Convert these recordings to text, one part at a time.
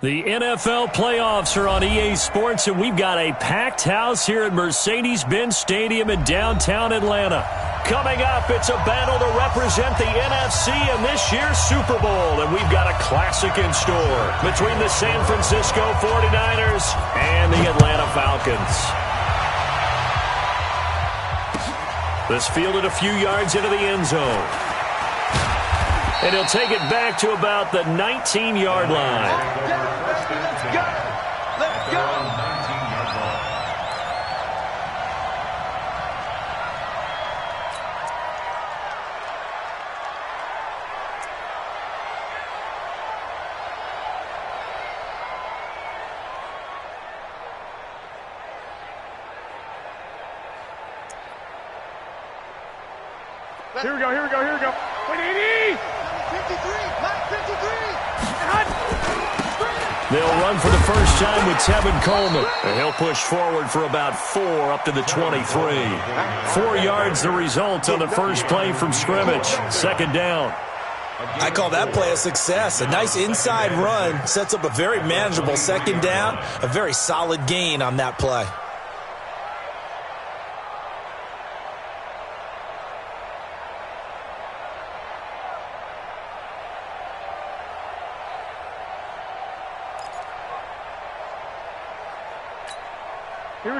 The NFL playoffs are on EA Sports, and we've got a packed house here at Mercedes-Benz Stadium in downtown Atlanta. Coming up, it's a battle to represent the NFC in this year's Super Bowl, and we've got a classic in store between the San Francisco 49ers and the Atlanta Falcons. This fielded a few yards into the end zone. And he'll take it back to about the 19-yard line. Let's go! Let's go! 19-yard line. Here we go, here we go, here we go. 180! 53! 53! They'll run for the first time with Tevin Coleman. And he'll push forward for about 4 up to the 23. 4 yards the result on the first play from scrimmage. Second down. I call that play a success. A nice inside run sets up a very manageable second down. A very solid gain on that play.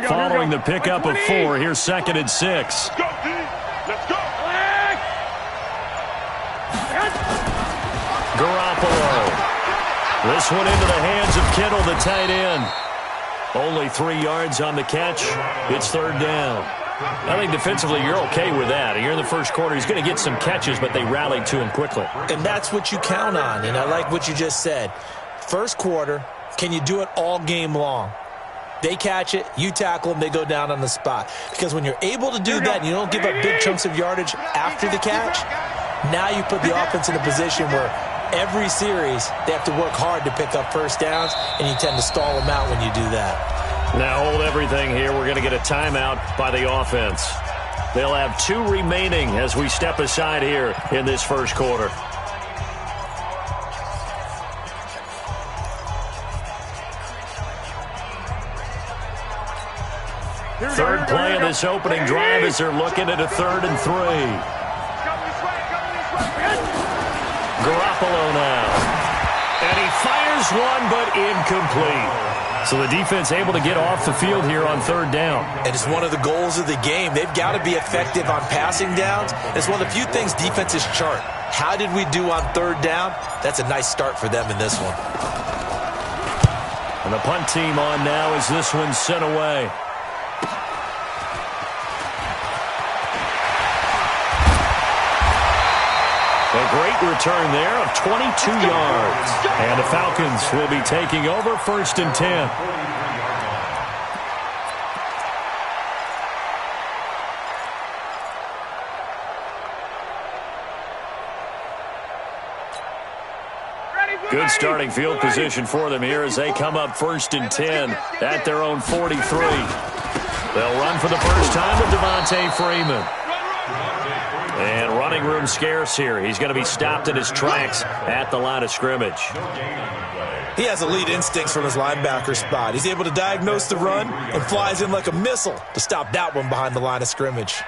Following the pickup of 4, here's 2nd and 6. Let's go, D. Let's go. Garoppolo. This one into the hands of Kittle, the tight end. Only 3 yards on the catch. It's third down. I think defensively you're okay with that. Here in the first quarter, he's going to get some catches, but they rallied to him quickly. And that's what you count on, and I like what you just said. First quarter, can you do it all game long? They catch it, you tackle them, they go down on the spot. Because when you're able to do that and you don't give up big chunks of yardage after the catch, now you put the offense in a position where every series they have to work hard to pick up first downs, and you tend to stall them out when you do that. Now hold everything here. We're going to get a timeout by the offense. They'll have 2 remaining as we step aside here in this first quarter. Third play of this opening drive as they're looking at a 3rd and 3. Garoppolo now. And he fires one, but incomplete. So the defense able to get off the field here on 3rd down. And it's one of the goals of the game. They've got to be effective on passing downs. It's one of the few things defenses chart. How did we do on 3rd down? That's a nice start for them in this one. And the punt team on now as this one's sent away. A great return there of 22 yards. And the Falcons will be taking over 1st and 10. Good starting field position for them here as they come up 1st and 10 at their own 43. They'll run for the first time with Devontae Freeman. And running room scarce here. He's going to be stopped in his tracks at the line of scrimmage. He has elite instincts from his linebacker spot. He's able to diagnose the run and flies in like a missile to stop that one behind the line of scrimmage.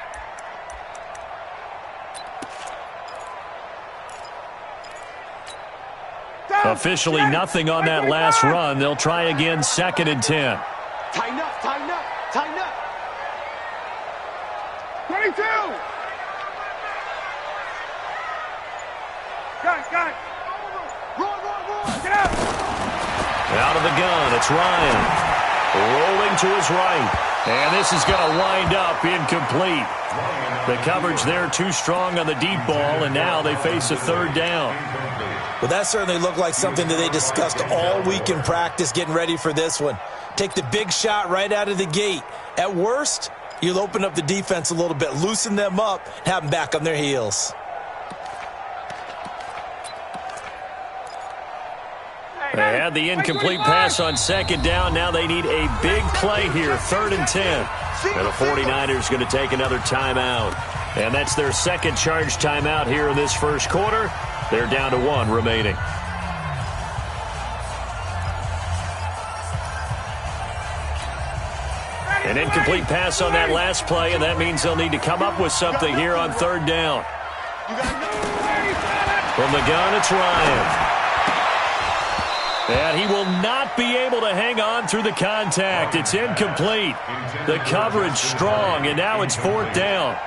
Officially nothing on that last run. They'll try again 2nd and 10. Tighten up, tighten up, tighten up. 22! Got it. Roll. Get out! Out of the gun, it's Ryan. Rolling to his right. And this is going to wind up incomplete. The coverage there too strong on the deep ball, and now they face a 3rd down. Well, that certainly looked like something that they discussed all week in practice getting ready for this one. Take the big shot right out of the gate. At worst, you'll open up the defense a little bit, loosen them up, have them back on their heels. They had the incomplete pass on 2nd down. Now they need a big play here, 3rd and 10. And the 49ers going to take another timeout. And that's their 2nd charge timeout here in this first quarter. They're down to 1 remaining. An incomplete pass on that last play, and that means they'll need to come up with something here on third down. From the gun, it's Ryan. And he will not be able to hang on through the contact. It's incomplete. The coverage strong, and now it's fourth down.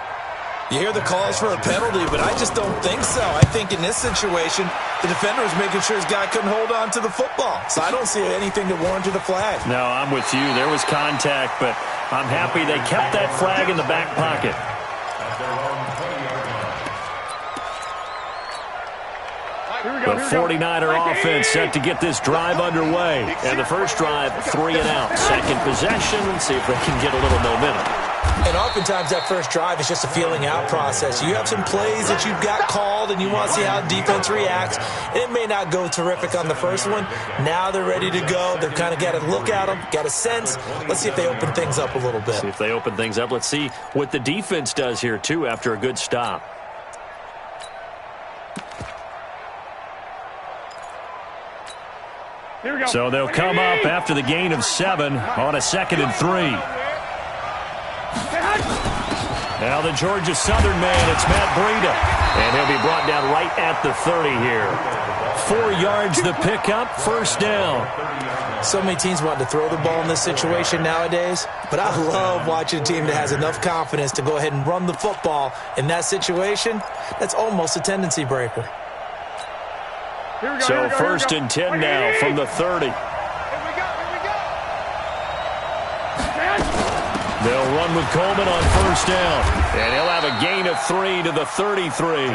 You hear the calls for a penalty, but I just don't think so. I think in this situation, the defender was making sure his guy couldn't hold on to the football. So I don't see anything that warranted a flag. No, I'm with you. There was contact, but I'm happy they kept that flag in the back pocket. The 49er offense set to get this drive underway. And the first drive, 3 and out. Second possession, let's see if they can get a little momentum. And oftentimes that first drive is just a feeling out process. You have some plays that you've got called and you want to see how defense reacts. And it may not go terrific on the first one. Now they're ready to go. They've kind of got to look at them, got a sense. Let's see if they open things up a little bit. See if they open things up. Let's see what the defense does here, too, after a good stop. Here we go. So they'll come up after the gain of 7 on a 2nd and 3. Now the Georgia Southern man, it's Matt Breida. And he'll be brought down right at the 30 here. 4 yards the pickup, first down. So many teams want to throw the ball in this situation nowadays, but I love watching a team that has enough confidence to go ahead and run the football. In that situation, that's almost a tendency breaker. So first and 10 now from the 30. They'll run with Coleman on first down. And he'll have a gain of 3 to the 33.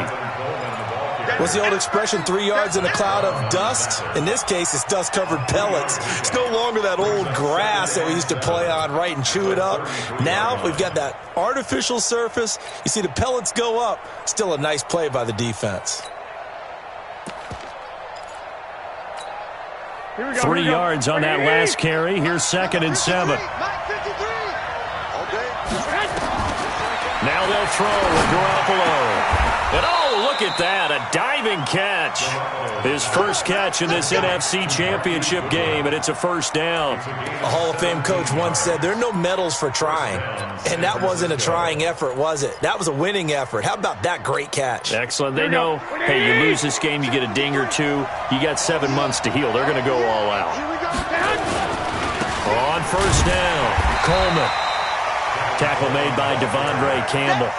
What's the old expression, 3 yards in a cloud of dust? In this case, it's dust-covered pellets. It's no longer that old grass that we used to play on, right, and chew it up. Now we've got that artificial surface. You see the pellets go up. Still a nice play by the defense. 3 yards on that last carry. Here's 2nd and 7. Now they'll throw with Garoppolo. And oh, look at that, a diving catch. His first catch in this NFC Championship game, and it's a first down. A Hall of Fame coach once said, there are no medals for trying. And that wasn't a trying effort, was it? That was a winning effort. How about that great catch? Excellent. They know, hey, you lose this game, you get a ding or two. You got 7 months to heal. They're going to go all out. On first down, Coleman. Tackle made by Devondre Campbell.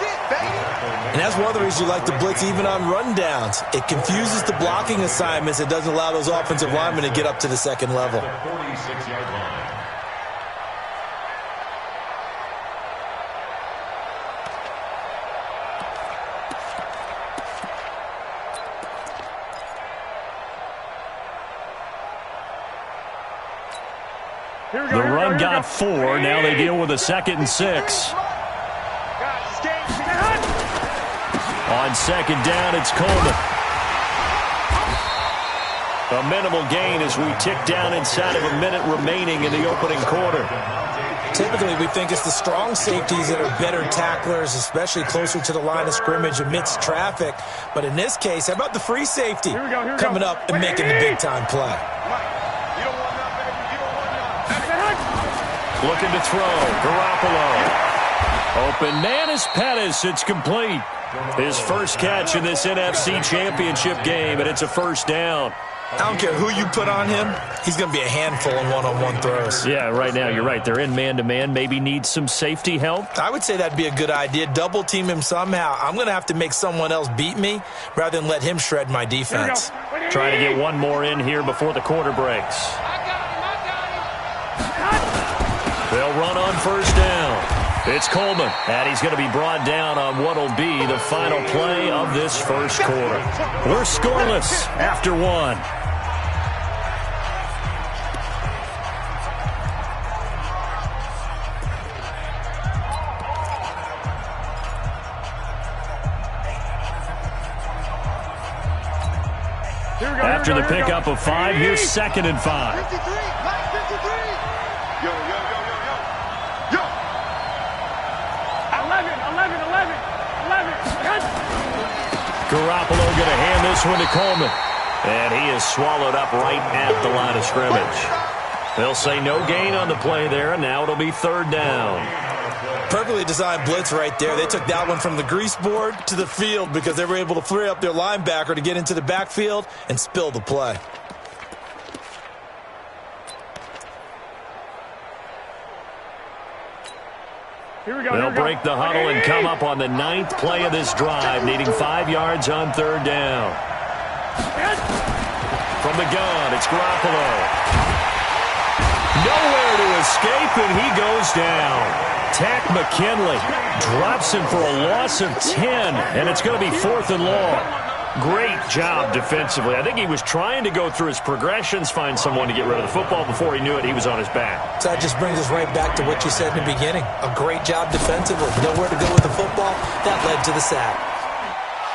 And that's one of the reasons you like to blitz even on rundowns. It confuses the blocking assignments. It doesn't allow those offensive linemen to get up to the second level. The run got 4. Now they deal with a 2nd and 6. On 2nd down, it's Coleman. A minimal gain as we tick down inside of a minute remaining in the opening quarter. Typically, we think it's the strong safeties that are better tacklers, especially closer to the line of scrimmage amidst traffic. But in this case, how about the free safety coming up and making the big-time play? Looking to throw. Garoppolo. Open man is Pettis. It's complete. His first catch in this NFC Championship game, and it's a first down. I don't care who you put on him. He's going to be a handful in one-on-one throws. Yeah, right now, you're right. They're in man-to-man. Maybe need some safety help. I would say that'd be a good idea. Double-team him somehow. I'm going to have to make someone else beat me rather than let him shred my defense. Trying to get one more in here before the quarter breaks. They'll run on first down. It's Coleman, and he's going to be brought down on what will be the final play of this first quarter. We're scoreless after 1. After the pickup of 5, here's 2nd and 5. 53, 53. Yo. 11. Garoppolo going to hand this one to Coleman. And he is swallowed up right at the line of scrimmage. They'll say no gain on the play there, and now it'll be third down. Perfectly designed blitz right there. They took that one from the grease board to the field because they were able to free up their linebacker to get into the backfield and spill the play. They'll break the huddle and come up on the 9th play of this drive, needing 5 yards on third down. From the gun, it's Garoppolo. Nowhere to escape, and he goes down. Tack McKinley drops him for a loss of 10, and it's going to be 4th and long. Great job defensively. I think he was trying to go through his progressions, find someone to get rid of the football. Before he knew it, he was on his back. So that just brings us right back to what you said in the beginning. A great job defensively. Nowhere to go with the football. That led to the sack.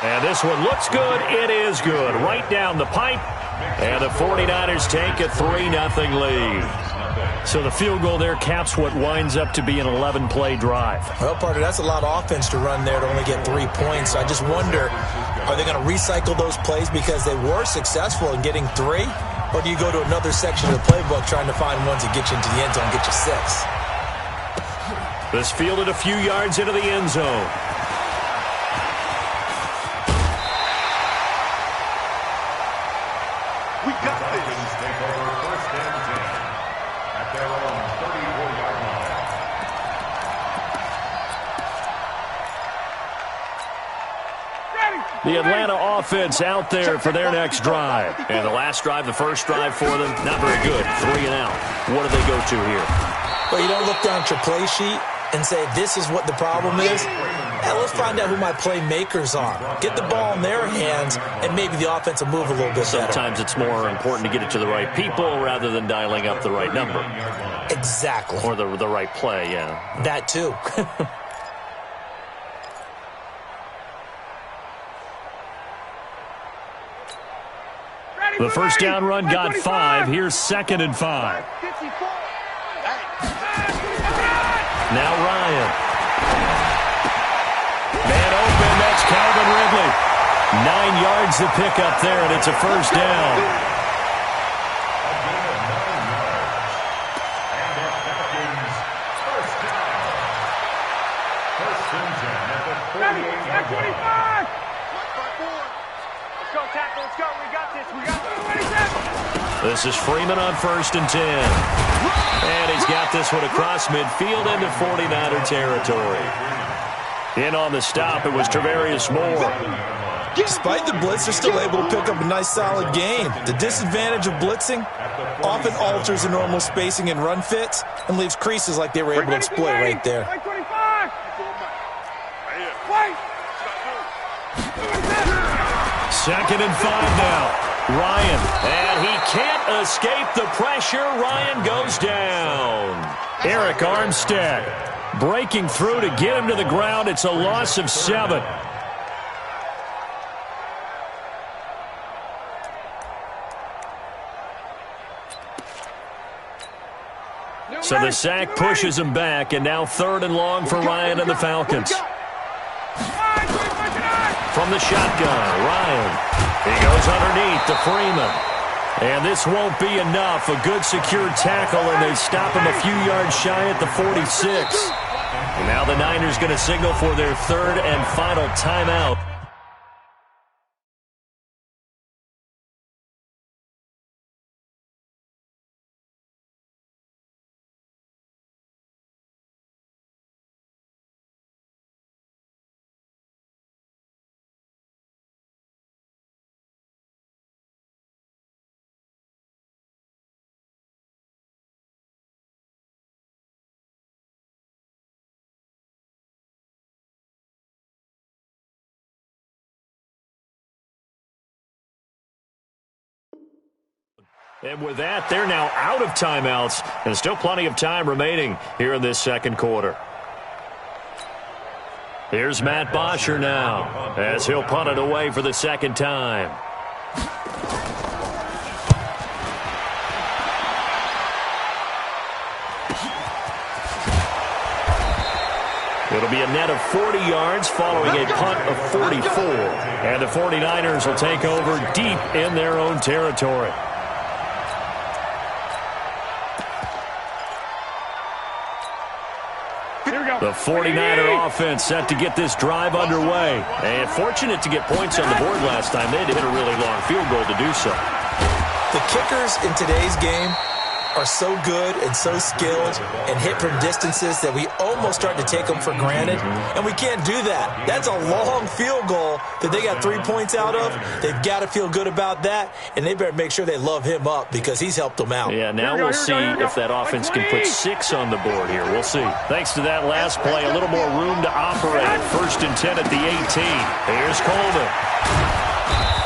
And this one looks good. It is good. Right down the pipe. And the 49ers take a 3-0 lead. So the field goal there caps what winds up to be an 11-play drive. Well, partner, that's a lot of offense to run there to only get 3 points. So I just wonder, are they going to recycle those plays because they were successful in getting 3? Or do you go to another section of the playbook trying to find ones that get you into the end zone and get you 6? This fielded a few yards into the end zone. We got this. Take over 1st and 10 at their own 34-yard line. The Atlanta offense out there for their next drive. And the last drive, the first drive for them, not very good. 3 and out. What do they go to here? Well, you don't look down at your play sheet and say, this is what the problem is. Let's find out who my playmakers are. Get the ball in their hands, and maybe the offense will move a little bit better. Sometimes it's more important to get it to the right people rather than dialing up the right number. Exactly. Or the right play, yeah. That too. The first down run got 5. Here's 2nd and 5. Now Ryan. Man open, that's Calvin Ridley. 9 yards to pick up there, and it's a first down. This is Freeman on 1st and 10. And he's got this one across midfield into 49er territory. In on the stop, it was Travarius Moore. Despite the blitz, they're still able to pick up a nice, solid gain. The disadvantage of blitzing often alters the normal spacing and run fits and leaves creases like they were able to exploit right there. 2nd and 5 now. Ryan, and he can't escape the pressure. Ryan goes down. Eric Armstead breaking through to get him to the ground. It's a loss of 7. So the sack pushes him back, and now 3rd and long for Ryan and the Falcons. From the shotgun, Ryan. He goes underneath to Freeman. And this won't be enough. A good secure tackle, and they stop him a few yards shy at the 46. And now the Niners going to signal for their 3rd and final timeout. And with that, they're now out of timeouts, and still plenty of time remaining here in this 2nd quarter. Here's Matt Bosher now, as he'll punt it away for the 2nd time. It'll be a net of 40 yards following a punt of 44. And the 49ers will take over deep in their own territory. The 49er offense set to get this drive underway. And fortunate to get points on the board last time. They had to hit a really long field goal to do so. The kickers in today's game are so good and so skilled and hit from distances that we almost start to take them for granted, and we can't do that. That's a long field goal that they got 3 points out of. They've got to feel good about that, and they better make sure they love him up because he's helped them out. Yeah, now we'll see if that offense can put 6 on the board here. We'll see. Thanks to that last play, a little more room to operate. 1st and 10 at the 18. Here's Coleman.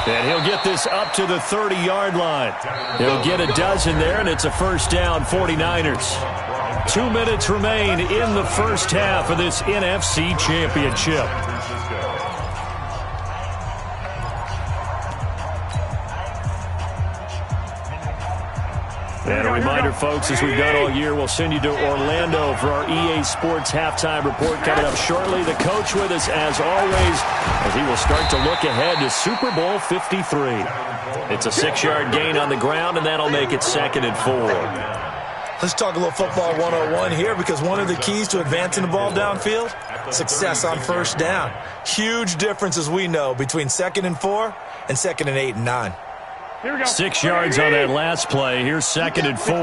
And he'll get this up to the 30-yard line. He'll get a dozen there, and it's a first down, 49ers. 2 minutes remain in the first half of this NFC Championship. And a reminder, folks, as we've done all year, we'll send you to Orlando for our EA Sports halftime report coming up shortly. The coach with us, as always, as he will start to look ahead to Super Bowl 53. It's a 6-yard gain on the ground, and that'll make it 2nd and 4. Let's talk a little football 101 here, because one of the keys to advancing the ball downfield, success on first down. Huge difference, as we know, between 2nd and 4 and 2nd and 8 and 9. 6 yards on that last play. Here's 2nd and 4.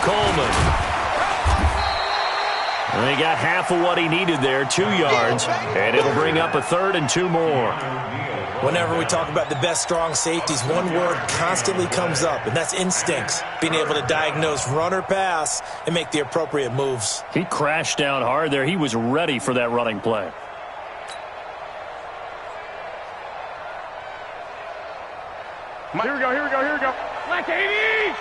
Coleman. And he got half of what he needed there, 2 yards, and it'll bring up a 3rd and 2 more. Whenever we talk about the best strong safeties, one word constantly comes up, and that's instincts. Being able to diagnose run or pass and make the appropriate moves. He crashed down hard there. He was ready for that running play. Here we go. Black 80!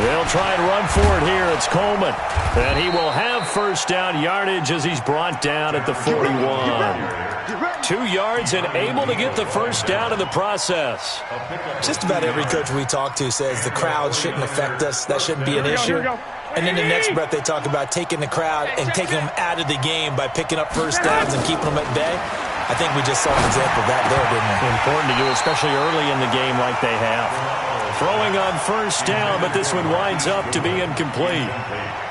They'll try and run for it here. It's Coleman. And he will have first down yardage as he's brought down at the 41. 2 yards and able to get the first down in the process. Just about every coach we talk to says the crowd shouldn't affect us. That shouldn't be an issue. And in the next breath, they talk about taking the crowd and taking them out of the game by picking up first downs and keeping them at bay. I think we just saw an example of that there, didn't we? Important to do, especially early in the game like they have. Throwing on first down, but this one winds up to be incomplete.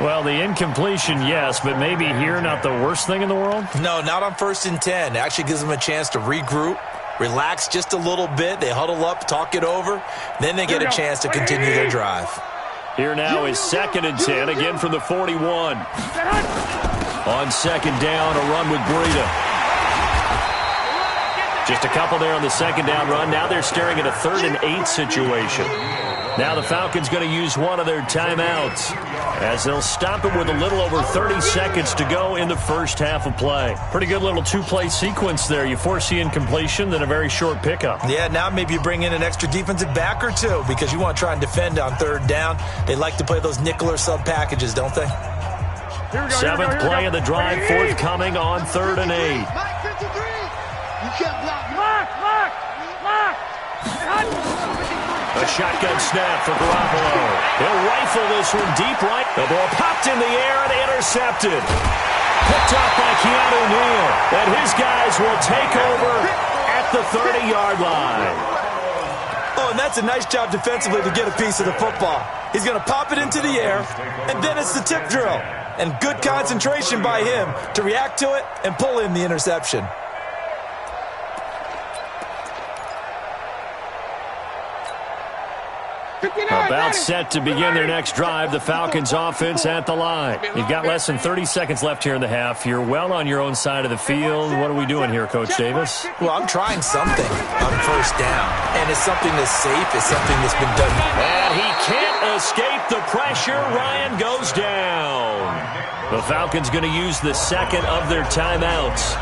Well, the incompletion, yes, but maybe here not the worst thing in the world? No, not on 1st and 10. It actually gives them a chance to regroup, relax just a little bit. They huddle up, talk it over. Then they get a chance to continue their drive. Here now is 2nd and 10, again from the 41. On 2nd down, a run with Breida. Just a couple there on the 2nd down run. Now they're staring at a 3rd and 8 situation. Now the Falcons going to use one of their timeouts as they'll stop it with a little over 30 seconds to go in the first half of play. Pretty good little 2-play sequence there. You force the incompletion, then a very short pickup. Yeah, now maybe you bring in an extra defensive back or two because you want to try and defend on 3rd down. They like to play those nickel or sub packages, don't they? 7th play of the drive forthcoming on 3rd and 8. You can't block. A shotgun snap for Garoppolo. He'll rifle this one deep right. The ball popped in the air and intercepted. Picked up by Keanu Neal. And his guys will take over at the 30-yard line. Oh, and that's a nice job defensively to get a piece of the football. He's going to pop it into the air, and then it's the tip drill. And good concentration by him to react to it and pull in the interception. About set to begin their next drive, the Falcons offense at the line. You've got less than 30 seconds left here in the half. You're well on your own side of the field. What are we doing here, Coach Davis? Well, I'm trying something on first down, and it's something that's safe. It's something that's been done. And he can't escape the pressure. Ryan goes down. The Falcons going to use the 2nd of their timeouts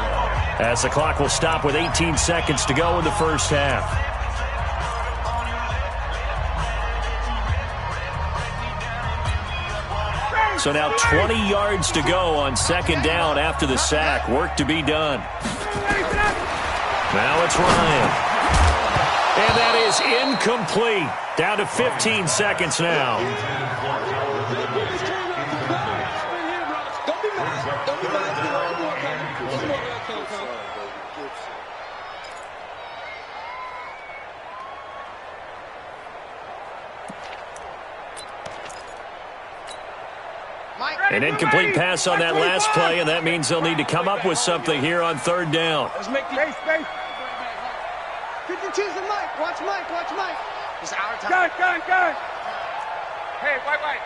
as the clock will stop with 18 seconds to go in the first half. So now 20 yards to go on 2nd down after the sack. Work to be done. Now it's Ryan. And that is incomplete. Down to 15 seconds now. An incomplete pass on that last play, and that means they'll need to come up with something here on third down. Let's make space. 52's the Mike. Watch Mike. It's our time. Gun. Hey, white.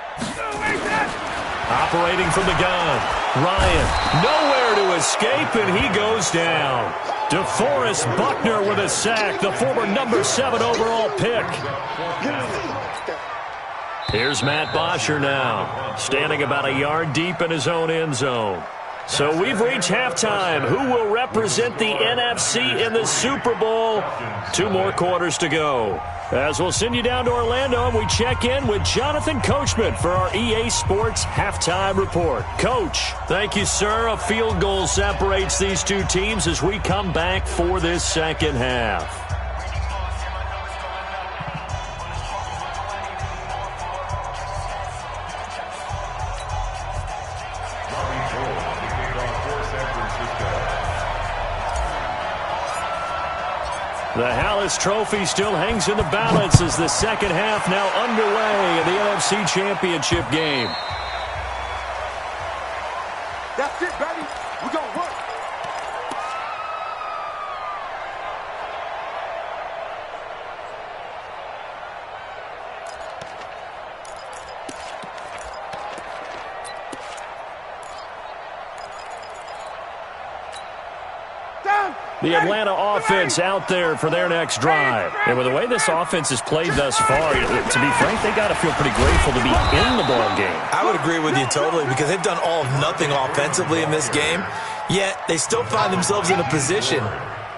Operating from the gun. Ryan, nowhere to escape, and he goes down. DeForest Buckner with a sack, the former number 7 overall pick. Here's Matt Bosher now, standing about a yard deep in his own end zone. So we've reached halftime. Who will represent the NFC in the Super Bowl? 2 more quarters to go. As we'll send you down to Orlando, and we check in with Jonathan Coachman for our EA Sports Halftime Report. Coach, thank you, sir. A field goal separates these 2 teams as we come back for this second half. The Hallis Trophy still hangs in the balance as the second half now underway in the NFC Championship game. That's it, baby. We're going to work. The Atlanta offense out there for their next drive. And with the way this offense has played thus far, to be frank, they got to feel pretty grateful to be in the ball game. I would agree with you totally because they've done all of nothing offensively in this game, yet they still find themselves in a position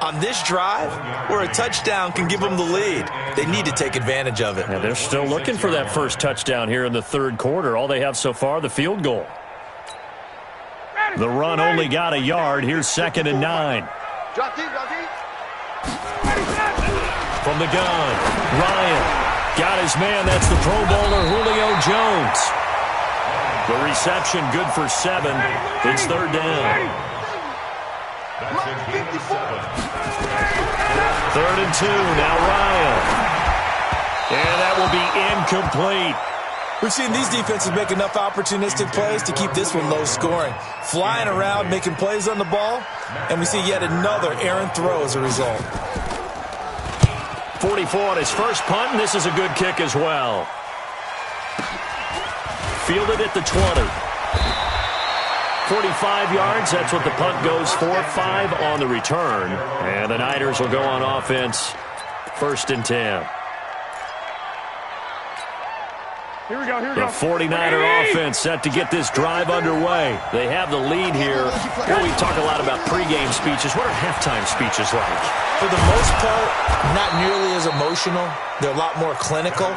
on this drive where a touchdown can give them the lead. They need to take advantage of it. And they're still looking for that first touchdown here in the third quarter. All they have so far, the field goal. The run only got a yard. Here's 2nd and 9. Drop deep. From the gun, Ryan got his man. That's the Pro Bowler Julio Jones. The reception good for 7. It's 3rd down. 3rd and 2. Now Ryan. And that will be incomplete. We've seen these defenses make enough opportunistic plays to keep this one low scoring. Flying around, making plays on the ball, and we see yet another errant throw as a result. 44 on his first punt, and this is a good kick as well. Fielded at the 20. 45 yards, that's what the punt goes for. 5 on the return. And the Niners will go on offense. 1st and 10. Here we go. The 49er offense set to get this drive underway. They have the lead here. We talk a lot about pregame speeches. What are halftime speeches like? For the most part, not nearly as emotional. They're a lot more clinical.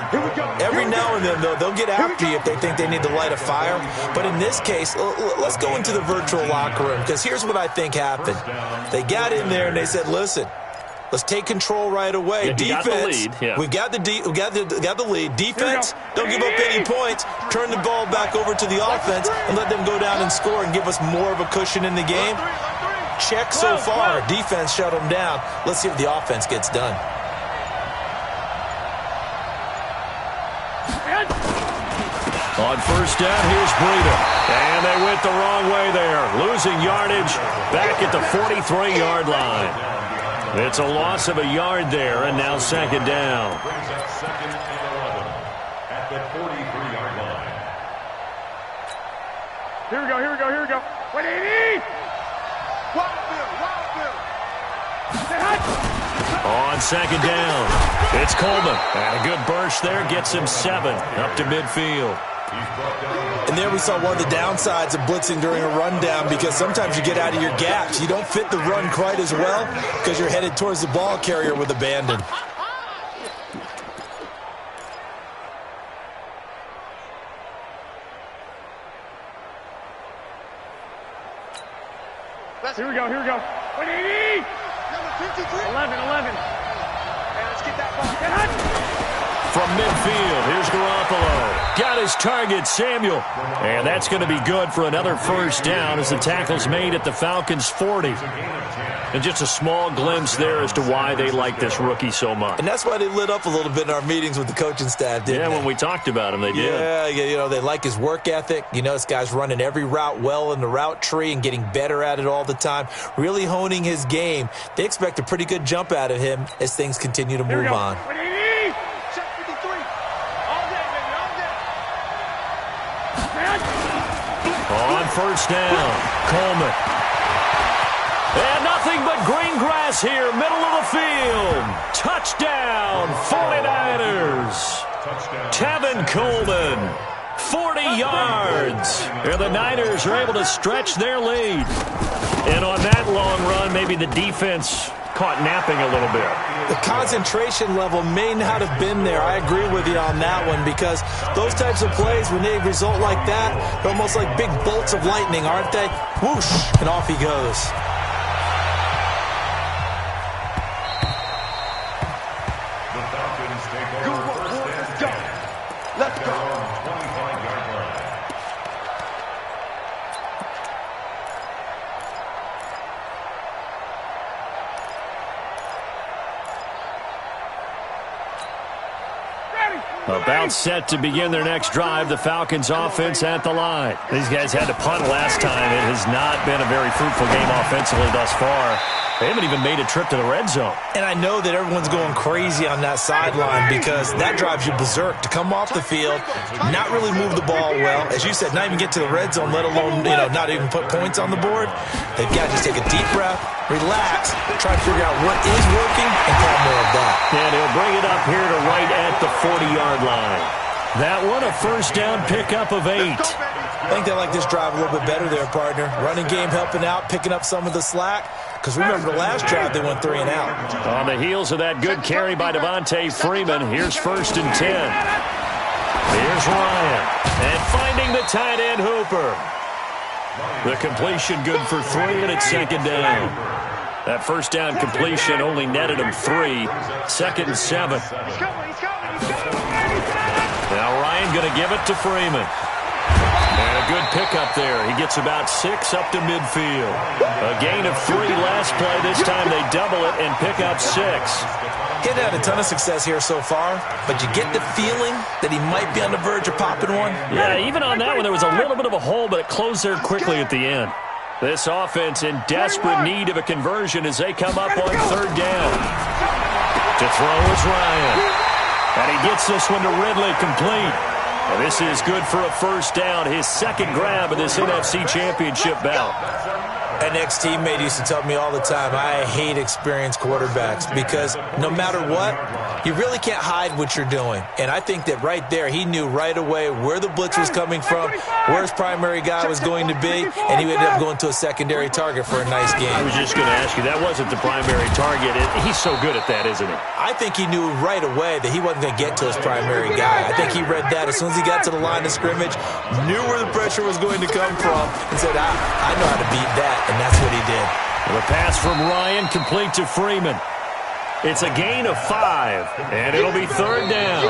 Every now and then, though, they'll get after you if they think they need to light a fire. But in this case, let's go into the virtual locker room, because here's what I think happened. They got in there and they said, listen, let's take control right away. Yeah, defense, we've got the lead. Defense, don't give up any points. Turn the ball back over to the offense and let them go down and score and give us more of a cushion in the game. Check so far. Defense shut them down. Let's see if the offense gets done. On 1st down, here's Breida. And they went the wrong way there. Losing yardage back at the 43-yard line. It's a loss of a yard there, and now 2nd down. Brings up 2nd and 11 at the 43-yard line. Here we go. 180! Wild Bill. On 2nd down, it's Coleman. And a good burst there gets him 7 up to midfield. And there we saw one of the downsides of blitzing during a rundown, because sometimes you get out of your gaps. You don't fit the run quite as well because you're headed towards the ball carrier with abandon. Here we go. 180! Number 53. 11. Hey, let's get that ball. from midfield. Here's Garoppolo. Got his target, Samuel. And that's going to be good for another first down as the tackle's made at the Falcons' 40. And just a small glimpse there as to why they like this rookie so much. And that's why they lit up a little bit in our meetings with the coaching staff, didn't they? When we talked about him, they did. Yeah, they like his work ethic. This guy's running every route well in the route tree and getting better at it all the time, really honing his game. They expect a pretty good jump out of him as things continue to move on. On first down, Coleman. And nothing but green grass here, middle of the field. Touchdown, 49ers. Tevin Coleman, 40 yards. And the Niners are able to stretch their lead. And on that long run, maybe the defense caught napping a little bit. The concentration level may not have been there. I agree with you on that one because those types of plays, when they result like that, they're almost like big bolts of lightning, aren't they? Whoosh, and off he goes. Let's go. About set to begin their next drive, the Falcons offense at the line. These guys had to punt last time. It has not been a very fruitful game offensively thus far. They haven't even made a trip to the red zone. And I know that everyone's going crazy on that sideline because that drives you berserk to come off the field, not really move the ball well. As you said, not even get to the red zone, let alone, not even put points on the board. They've got to just take a deep breath, relax, try to figure out what is working, and call more of that. And he'll bring it up here to right at the 40-yard line. That one, a first down pickup of 8. I think they like this drive a little bit better there, partner. Running game helping out, picking up some of the slack. Because remember, the last drive they went 3 and out. On the heels of that good carry by Devontae Freeman, here's 1st and 10. Here's Ryan. And finding the tight end, Hooper. The completion good for 3, and it's 2nd down. That first down completion only netted him 3. 2nd and 7. Now Ryan going to give it to Freeman. And a good pickup there. He gets about 6 up to midfield. A gain of 3 last play. This time they double it and pick up 6. He had a ton of success here so far, but you get the feeling that he might be on the verge of popping one. Yeah, even on that one, there was a little bit of a hole, but it closed there quickly at the end. This offense in desperate need of a conversion as they come up on 3rd down. To throw is Ryan. And he gets this one to Ridley complete. And this is good for a first down, his 2nd grab of this NFC Championship bout. An ex-teammate used to tell me all the time, I hate experienced quarterbacks because no matter what, you really can't hide what you're doing. And I think that right there, he knew right away where the blitz was coming from, where his primary guy was going to be, and he ended up going to a secondary target for a nice game. I was just going to ask you, that wasn't the primary target. He's so good at that, isn't he? I think he knew right away that he wasn't going to get to his primary guy. I think he read that as soon as he got to the line of scrimmage, knew where the pressure was going to come from, and said, I know how to beat that. And that's what he did. The pass from Ryan complete to Freeman. It's a gain of 5, and it'll be 3rd down.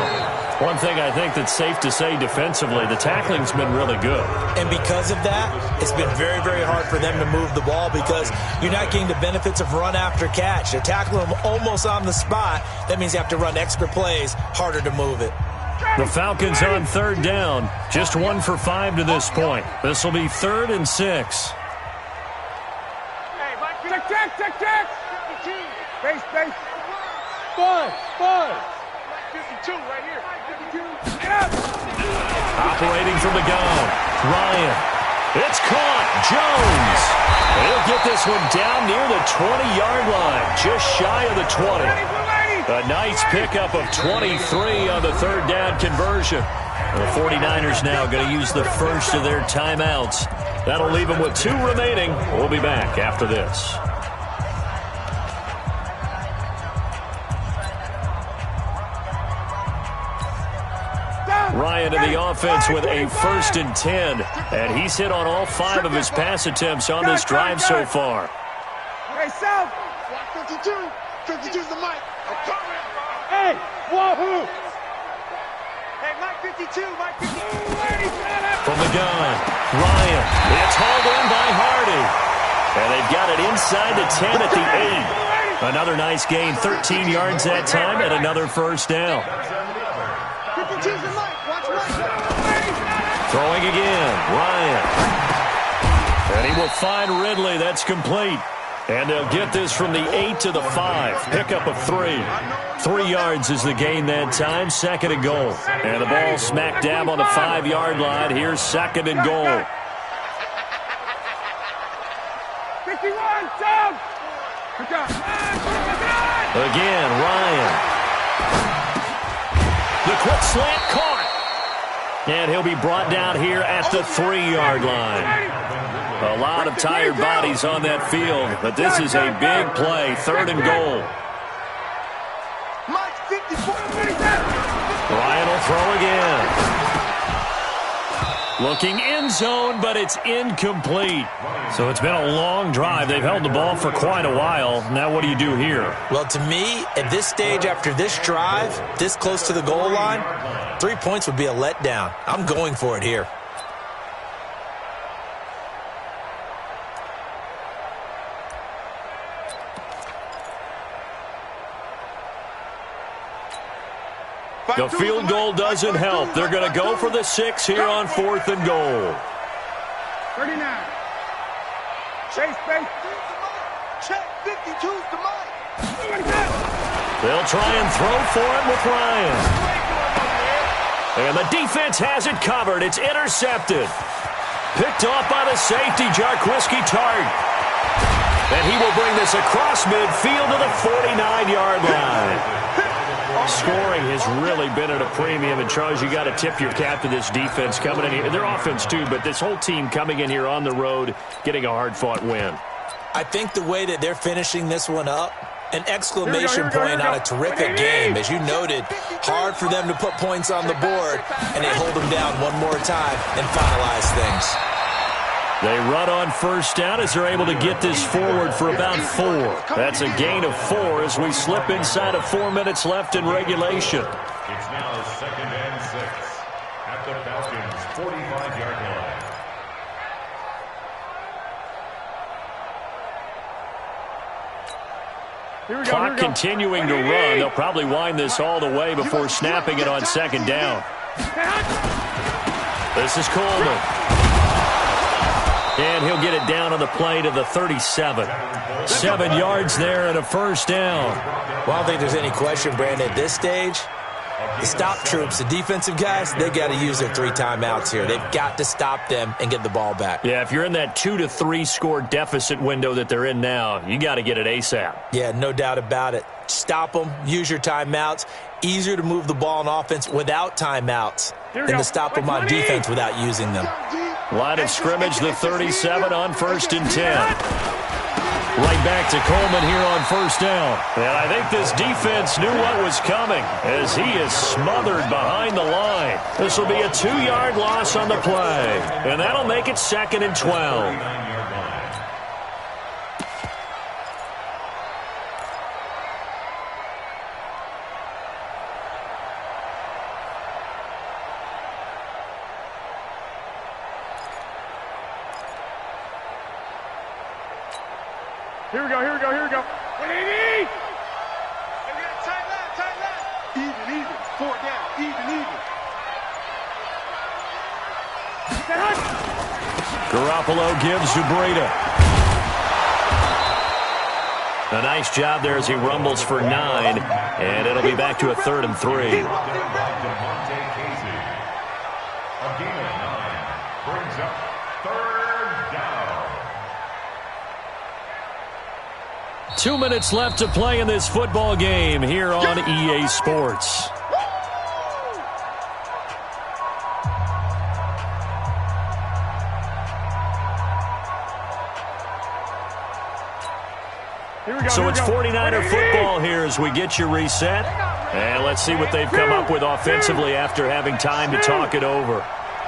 One thing I think that's safe to say defensively, the tackling's been really good. And because of that, it's been very, very hard for them to move the ball because you're not getting the benefits of run after catch. They tackle them almost on the spot. That means you have to run extra plays, harder to move it. The Falcons on 3rd down, just 1 for 5 to this point. This will be 3rd and 6. Check. Base. Buzz. 52 right here. 52. Get up. Operating from the gun. Ryan. It's caught. Jones. He'll get this one down near the 20-yard line. Just shy of the 20. A nice pickup of 23 on the 3rd down conversion. The 49ers now going to use the first of their timeouts. That'll leave them with 2 remaining. We'll be back after this. Ryan in the offense with a 1st and 10. And he's hit on all 5 of his pass attempts on this drive so far. Hey, South. 52. 52's the mic. Hey, wahoo. Hey, Mike 52, Mike 52. From the gun, Ryan. It's hauled in by Hardy. And they've got it inside the 10 at the 8. Another nice gain, 13 yards that time, and another first down. 52's the Mike. Watch Mike. Throwing again, Ryan. And he will find Ridley. That's complete. And they'll get this from the 8 to the 5. Pickup of 3. 3 yards is the gain that time. Second and goal. And the ball smack dab on the 5-yard line. Here's second and goal. 51, down. Again, Ryan. The quick slant caught. And he'll be brought down here at the 3-yard line. A lot of tired bodies on that field, but this is a big play. Third and goal. Ryan will throw again. Looking end zone, but it's incomplete. So it's been a long drive. They've held the ball for quite a while. Now what do you do here? Well, to me, at this stage, after this drive, this close to the goal line, 3 points would be a letdown. I'm going for it here. The field goal doesn't help. They're going to go for the 6 here on 4th and goal. 39. Chase, base. Check 52's the Mike. They'll try and throw for it with Ryan. And the defense has it covered. It's intercepted. Picked off by the safety, Jarquiski Tart. And he will bring this across midfield to the 49-yard line. Scoring has really been at a premium, and Charles, you got to tip your cap to this defense coming in here. Their offense too, but this whole team coming in here on the road, getting a hard-fought win. I think the way that they're finishing this one up, an exclamation point on a terrific game. As you noted, hard for them to put points on the board, and they hold them down one more time and finalize things. They run on first down as they're able to get this forward for about 4. That's a gain of 4 as we slip inside of 4 minutes left in regulation. It's now 2nd and 6 at the Falcons' 45-yard line. Clock continuing to run. They'll probably wind this all the way before snapping it on second down. This is Coleman. And he'll get it down on the play to the 37. 7 yards there and a first down. Well, I don't think there's any question, Brandon, at this stage, the stop troops, the defensive guys, they got to use their 3 timeouts here. They've got to stop them and get the ball back. Yeah, if you're in that 2 to 3 score deficit window that they're in now, you got to get it ASAP. Yeah, no doubt about it. Stop them, use your timeouts. Easier to move the ball on offense without timeouts than to stop them on defense without using them. Line of scrimmage, the 37 on 1st and 10. Right back to Coleman here on first down. And I think this defense knew what was coming as he is smothered behind the line. This will be a 2-yard loss on the play. And that'll make it 2nd and 12. Here we go. Here we go. Here we go. Easy. Tight left. Even. 4 down. Even. Garoppolo gives to Breda. A nice job there as he rumbles for 9, and it'll be back to a 3rd and 3. A gain of 9 brings up 3rd down. 2 minutes left to play in this football game here on EA Sports. So it's 49er football here as we get you reset. And let's see what they've come up with offensively after having time to talk it over.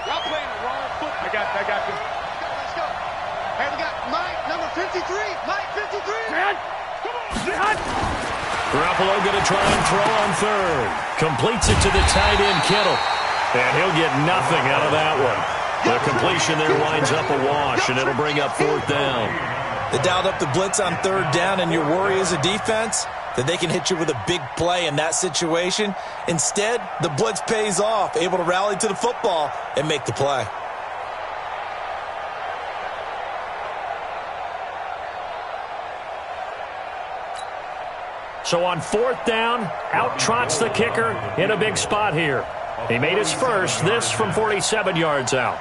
Y'all playing the wrong foot. I got you. Let's go. Hey, we got Mike, number 53. Mike, 53. Man, come on. Garoppolo going to try and throw on 3rd. Completes it to the tight end, Kittle. And he'll get nothing out of that one. The completion there winds up a wash, and it'll bring up 4th down. They dialed up the blitz on 3rd down, and your worry as a defense that they can hit you with a big play in that situation. Instead, the blitz pays off, able to rally to the football and make the play. So on 4th down, out trots the kicker in a big spot here. He made his first, this from 47 yards out.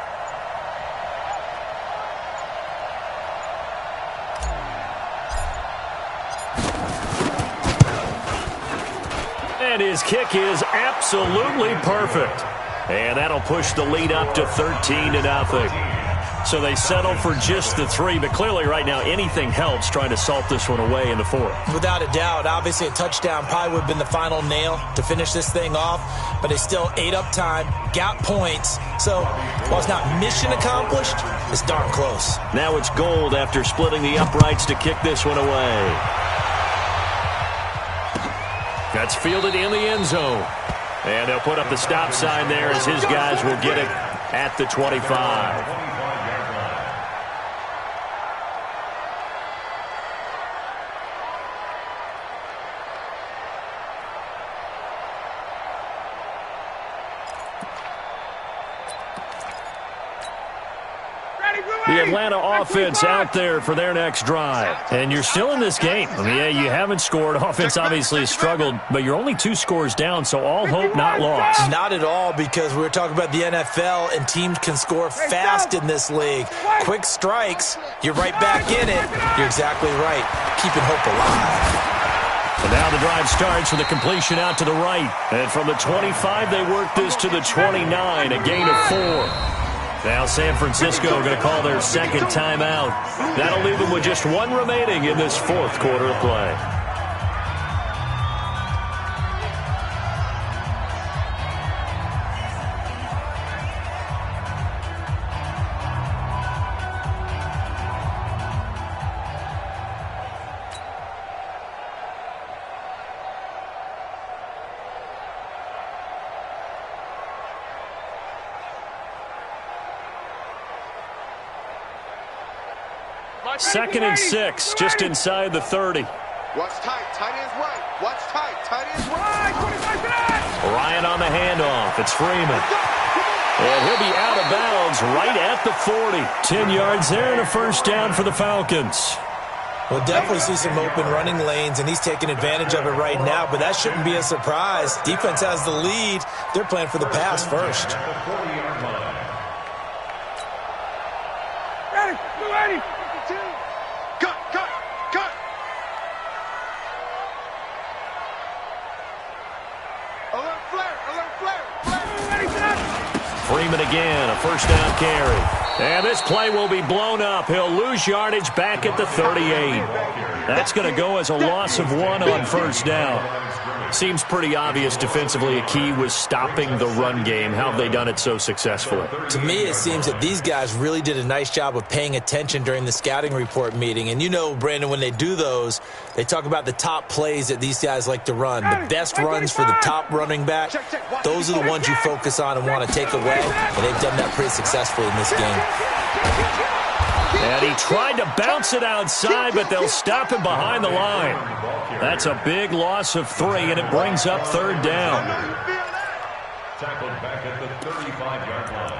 And his kick is absolutely perfect. And that'll push the lead up to 13-0. So they settle for just the 3, but clearly right now anything helps trying to salt this one away in the 4th. Without a doubt, obviously a touchdown probably would have been the final nail to finish this thing off, but they still ate up time, got points. So while it's not mission accomplished, it's darn close. Now it's Gold after splitting the uprights to kick this one away. That's fielded in the end zone. And they'll put up the stop sign there as his guys will get it at the 25. The Atlanta offense out there for their next drive. And you're still in this game. I mean, yeah, you haven't scored. Offense obviously has struggled, but you're only 2 scores down, so all hope not lost. Not at all, because we were talking about the NFL, and teams can score fast in this league. Quick strikes, you're right back in it. You're exactly right. Keeping hope alive. And now the drive starts with a completion out to the right. And from the 25, they work this to the 29, a gain of 4. Now San Francisco going to call their second timeout. That'll leave them with just 1 remaining in this 4th quarter of play. Second and 6, just inside the 30. Watch tight, tight ends right. Watch tight, tight ends right. Ryan on the handoff. It's Freeman. And he'll be out of bounds right at the 40. 10 yards there and a first down for the Falcons. We'll definitely see some open running lanes, and he's taking advantage of it right now, but that shouldn't be a surprise. Defense has the lead. They're playing for the pass first. Ready. Cut. Alert flare. Freeman again, a first down carry. And this play will be blown up. He'll lose yardage back at the 38. That's going to go as a loss of 1 on first down. Seems pretty obvious defensively a key was stopping the run game. How have they done it so successfully? To me, it seems that these guys really did a nice job of paying attention during the scouting report meeting. And you know, Brandon, when they do those, they talk about the top plays that these guys like to run. The best runs for the top running back, those are the ones you focus on and want to take away. And they've done that pretty successfully in this game. And he tried to bounce it outside, but they'll stop him behind the line. That's a big loss of 3, and it brings up 3rd down. Tackled back at the 35-yard line.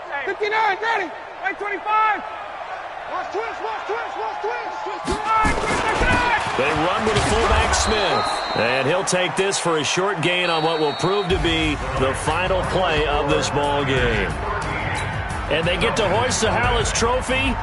Hey. 59, ready. Right 25. Watch twist. They run with a fullback Smith. And he'll take this for a short gain on what will prove to be the final play of this ball game. And they get to hoist the Hallis Trophy.